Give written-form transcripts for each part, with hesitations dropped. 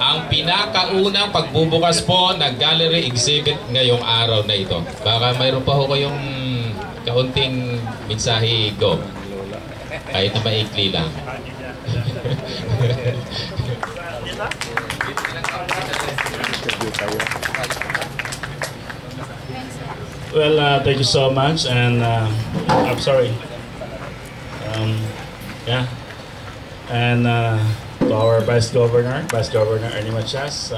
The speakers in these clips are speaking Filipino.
ang pinakaunang pagbubukas po ng gallery exhibit ngayong araw na ito. Baka mayroon pa ho kayong kaunting mensahe, go. Kahit na maikli lang. Well, thank you so much, and I'm sorry. Yeah, and to our Vice Governor Ernie Machas,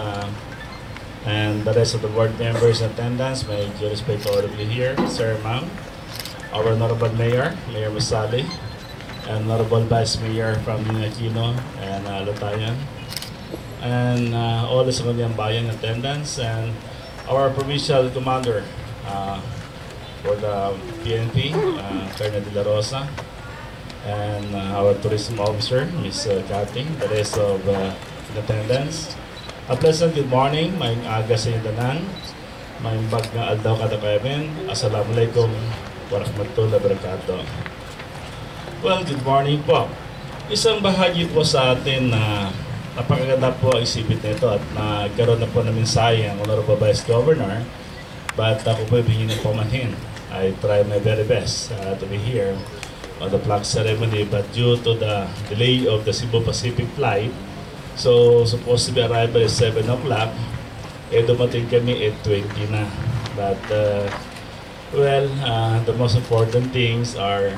and the rest of the board members in attendance, may due respect to all of you here, Sir, Ma'am, our Honorable Mayor Musali, and Honorable Vice Mayor from Aquino and Lutayan, and all the Sangguniang Bayan attendance, and our Provincial Commander for the PNP, Colonel De La Rosa, and our Tourism Officer, Ms. Cathy, the rest of in attendance. A pleasant good morning, may aga sa indanan, may bag nga aldaw kada Kevin. Assalamualaikum warahmatullahi wabarakatuh. Well, good morning po. Isang bahagi po sa atin na napakaganda po ang exhibit nito at nagkaroon na po na mensahe ang Honorable Vice Governor, but ako po hingin ng pumanhin. I try my very best to be here on the flag ceremony, but due to the delay of the Cebu Pacific flight, so supposed to be arrival at 7 o'clock, dumating kami at 20 na. But well, the most important things are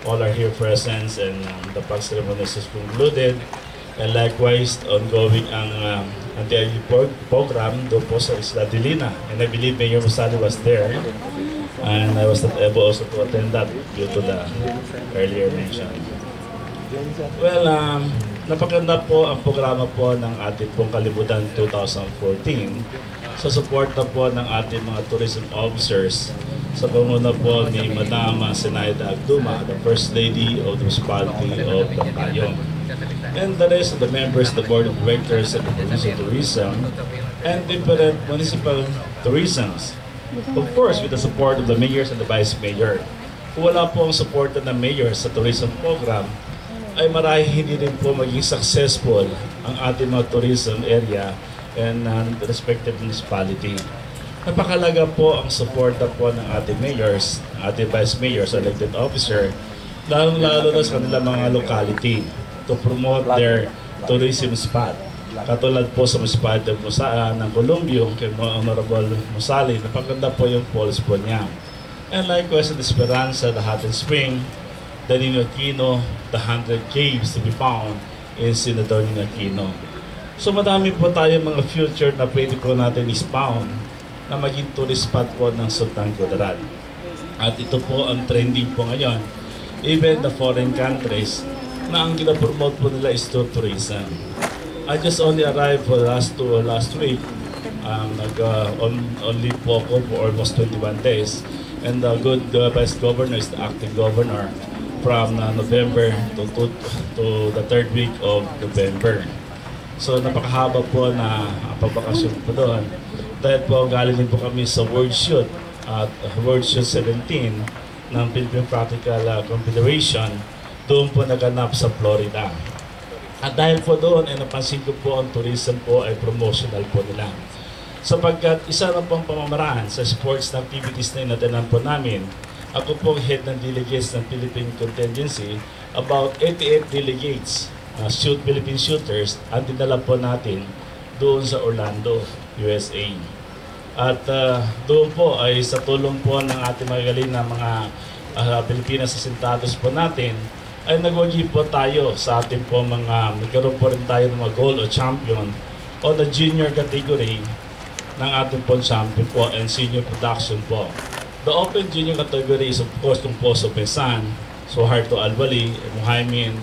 all are here present, and the flag ceremony is concluded, and likewise ongoing ang anti-IU program doon po sa Isla Delina, and I believe Mayor Musali was there. And I was not able also to attend that due to the earlier mentioned. Well, napaganda po ang programa po ng ating pong Kalibutan 2014 sa suporta po ng ating mga tourism officers sa panguna po ni Madam Zenaida Agduma, the First Lady of the Municipality of Bacayong, and the rest of the members of the Board of Directors of the Provincial Tourism and different municipal tourisms. Of course, with the support of the mayors and the vice mayor. Kung wala po ang support ng mayor sa tourism program, ay marahil hindi rin po maging successful ang ating mga tourism area and the respective municipality. Napakalaga po ang suporta po ng ating mayors, ating vice mayors, elected officer, lalong-lalo na sa kanilang mga locality to promote their tourism spot. Katulad po sa municipality ng Columbio, kay Honorable Musali, napaganda po yung polls po niya. And likewise in Esperanza, the Hot and Spring, the Nino Aquino, the 100 caves to be found in Senador Nino Aquino. So madami po tayo mga future na pwede po natin is-found na maging tourist spot po ng Sultan Kudarat. At ito po ang trending po ngayon. Even the foreign countries na ang ginapromote po nila is tourism. I just only arrived for last week. Only po ako for almost 21 days. And the good Vice Governor is the acting governor from November to the third week of November. So napakahaba po na pabakasyon po doon. Dahil po galing din po kami sa World Shoot at World Shoot 17 ng Philippine Practical Confederation. Doon po naganap sa Florida. At dahil po doon ay napansin ko po ang tourism po ay promotional po nila. Sapagkat isa na pong pamamaraan sa sports na activities na inatinan po namin, ako po head ng delegates ng Philippine Contingency, about 88 delegates, Philippine shooters, ang dinala po natin doon sa Orlando, USA. At doon po ay sa tulong po ng ating magaling na mga Pilipinas asentados po natin, ay nagwagi po tayo sa ating po mga, nagkaroon po rin tayo ng mga gold o champion o the junior category ng ating po champion po and senior production po. The open junior category is of course composed of Pesan, Suharto Alwali, Muhaymin,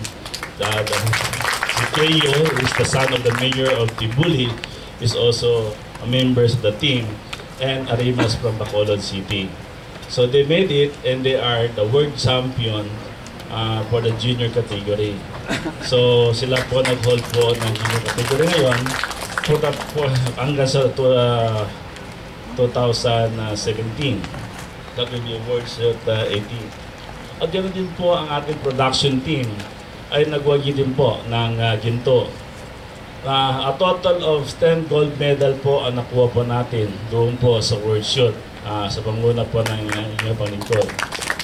si Keyo, who is the son of the mayor of Tibuli, is also a member of the team, and Arimas from Bacolod City. So they made it and they are the world champion for the junior category. So sila po nag-hold po ng junior category ngayon hanggang sa 2017. That will be awards at 18. At ganoon din po ang ating production team ay nagwagi din po ng ginto. A total of 10 gold medal po ang nakuha po natin doon po sa World Shoot sa panguna po ng inyong panglingkod.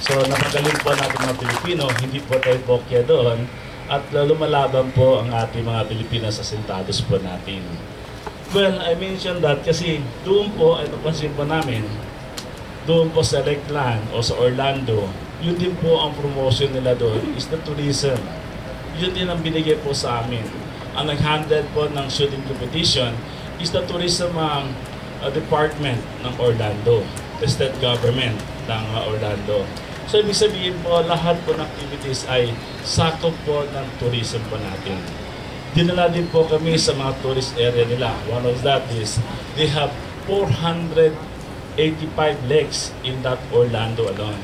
So napagaling po natin mga Pilipino, hindi po tayo bokya doon at lumalaban po ang ating mga Pilipinas sa sentados po natin. Well, I mentioned that kasi doon po ay napansin po namin, doon po sa Lakeland o sa Orlando, yun din po ang promotion nila doon is the tourism. Yun din ang binigay po sa amin. Ang nag-handle po ng shooting competition is the tourism department ng Orlando, the state government ng Orlando. So ibig sabihin po, lahat po ng activities ay sakop po ng tourism po natin. Dinala din po kami sa mga tourist area nila. One of that is they have 485 lakes in that Orlando alone.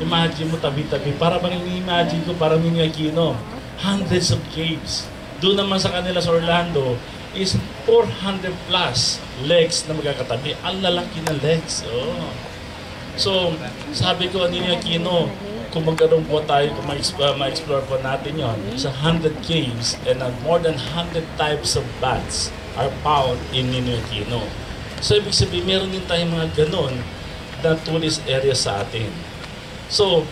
Imagine mo tabi-tabi, para bang imagine ko, parang Ninoy Aquino, hundreds of caves. Doon naman sa kanila sa Orlando is 400 plus legs na magkakatabi. Ang lalaki ng legs. Oh. So, sabi ko, Ninoy Aquino, kung magkaroon po tayo, kung ma-explore po natin yon, sa 100 caves and more than 100 types of bats are found in Ninoy Aquino. So, ibig sabihin, meron din tayong mga ganon na tourist area sa atin. So,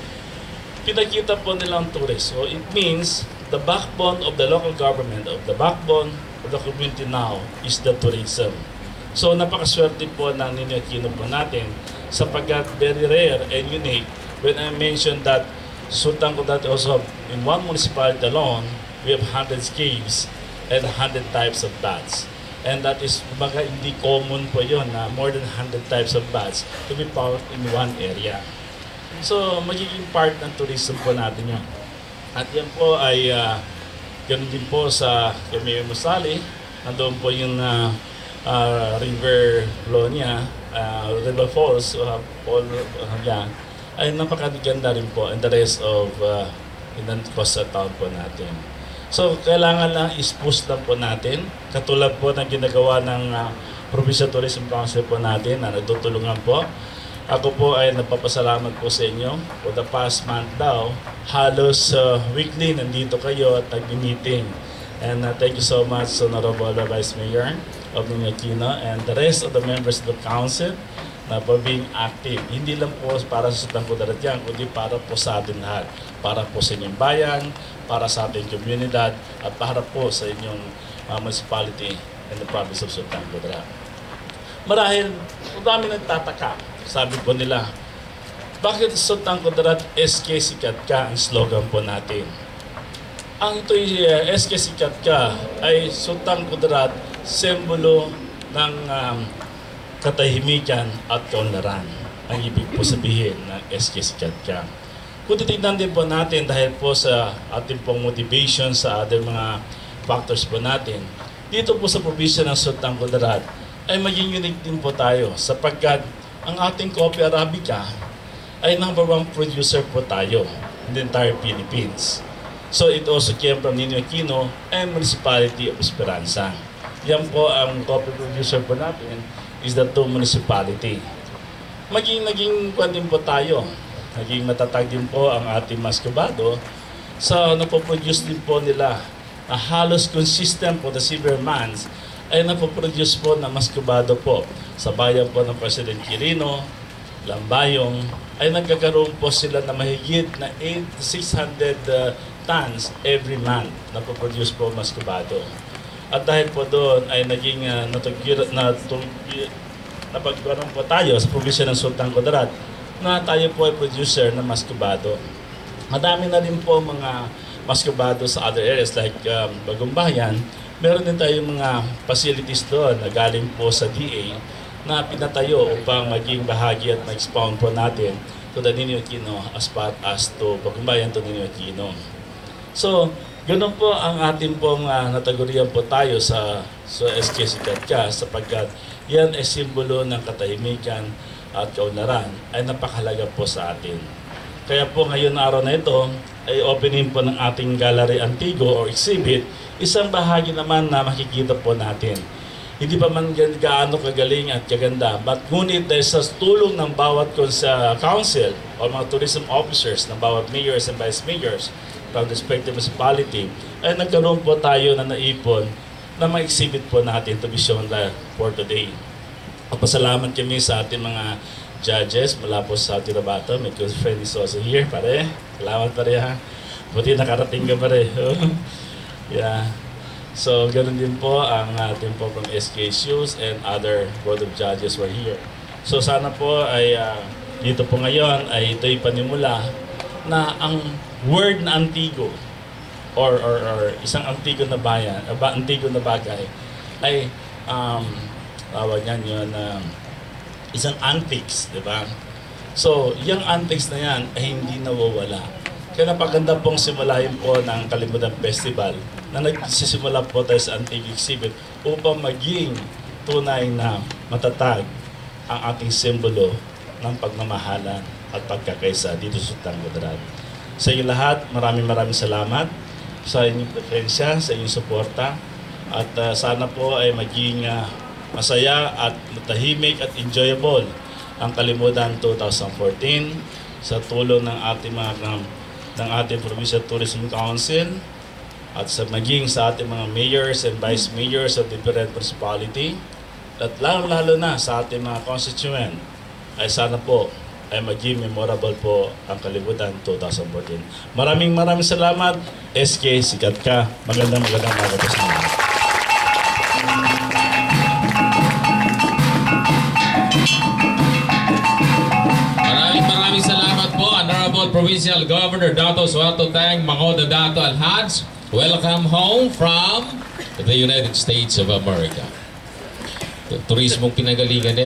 pinakita po nilang tourist. So, it means the backbone of the local government, of the backbone of the community now is the tourism. So napakaswerte po ng Ninoy Aquino po natin sapagkat very rare and unique. When I mentioned that Sultan Kudarat also in one municipality alone, we have 100 caves and 100 types of bats. And that is kumbaga hindi common po yun na more than 100 types of bats to be found in one area. So magiging part ng tourism po natin yun. At yan po ay ganoon din po sa Camino Musali. Nandoon po yung river flow niya, River Falls, ay napakaganda rin po and the rest of in the coastal town po natin. So kailangan lang is-push lang po natin. Katulad po ng ginagawa ng Provincial Tourism Council po natin na nagtutulungan po. Ako po ay nagpapasalamat po sa inyo. For the past month daw, halos weekly nandito kayo at nag-meeting. And thank you so much, Honorable Vice Mayor of Ninoy Aquino and the rest of the members of the council na for being active. Hindi lang po para sa Sultan Kudarat yan, kundi para po sa atin lahat. Para po sa inyong bayan, para sa ating komunidad, at para po sa inyong municipality in the province of Sultan Kudarat. Marahil, kung dami nagtataka, sabi po nila, bakit Sultan Kudarat SK Sikat Ka ang slogan po natin? Ang ito'y SK Sikat Ka ay Sultan Kudarat, simbolo ng katahimikan at kaunlaran. Ang ibig po sabihin ng SK Sikat Ka. Kung titignan din po natin dahil po sa ating pong motivation sa other mga factors po natin, dito po sa probinsya ng Sultan Kudarat ay maging unique din po tayo sapagkat ang ating Coffee Arabica ay number 1 producer po tayo in the entire Philippines. So it also came from Ninoy Aquino and Municipality of Esperanza. Yan po ang coffee producer po natin is the 2 municipality. Naging kwan din po tayo. Naging matatag din po ang ating Mascobado sa napoproduce din po nila na halos consistent po the silver months ay napoproduce po na Mascobado po sa bayan po ng President Quirino, Lambayong, ay nagkakaroon po sila na mahigit na 600 tons every month na po-produce po Mascobado. At dahil po doon ay naging napagkaroon po tayo sa probinsya ng Sultan Kudarat na tayo po ay producer ng Mascobado. Madami na rin po mga Mascobado sa other areas like Bagumbayan. Meron din tayong mga facilities doon na galing po sa DA na pinatayo upang maging bahagi at ma-expound po natin to the Ninoy Aquino as part as to Bagumbayan to Ninoy Aquino. So, ganoon po ang ating pong natagurian po tayo sa SK Sikat Ka sapagkat yan ay simbolo ng katahimikan at kaunlaran ay napakahalaga po sa atin. Kaya po ngayon araw na ito ay opening po ng ating Gallery Antigo or exhibit, isang bahagi naman na makikita po natin. Hindi pa man gaano kagaling at kaganda, but ngunit dahil sa tulong ng bawat council o mga tourism officers ng bawat mayors and vice mayors from the respective municipality, ay nagkaroon po tayo na naipon na ma-exhibit po natin to be shown for today. Pasalamat kami sa ating mga judges mula po sa Tirabato. My good friend is also here, pare. Salamat pare ha. Buti nakarating ka pare. Yeah. So, ganun din po ang ating po from SKSUs and other board of judges were here. So, sana po ay dito po ngayon ay ito'y panimula na ang word na Antigo or isang Antigo na bayan, Antigo na bagay ay tawag yan yun isang antics, di ba? So, yung antics na yan ay hindi nawawala. Kaya napaganda pong simulahin po ng Kalimutan Festival na nagsisimula po tayo sa Antique Exhibit upang maging tunay na matatag ang ating simbolo ng pagmamahalan at pagkakaisa dito sa Tanggadarad. Sa inyo lahat, maraming salamat sa inyong presensya, sa inyong suporta at sana po ay maging masaya at matahimik at enjoyable ang Kalimutan 2014 sa tulong ng ating Provincial Tourism Council at maging sa ating mga mayors and vice mayors of different municipality at lalo na sa ating mga constituent ay sana po ay maging memorable po ang Kalimutan 2014. Maraming salamat. SK, sikat ka. Magandang mga kapatid. Maraming salamat po, Honorable Provincial Governor Dato Suharto Tang Mangoda Dato Alhaj. Welcome home from the United States of America. Turismong pinagalingan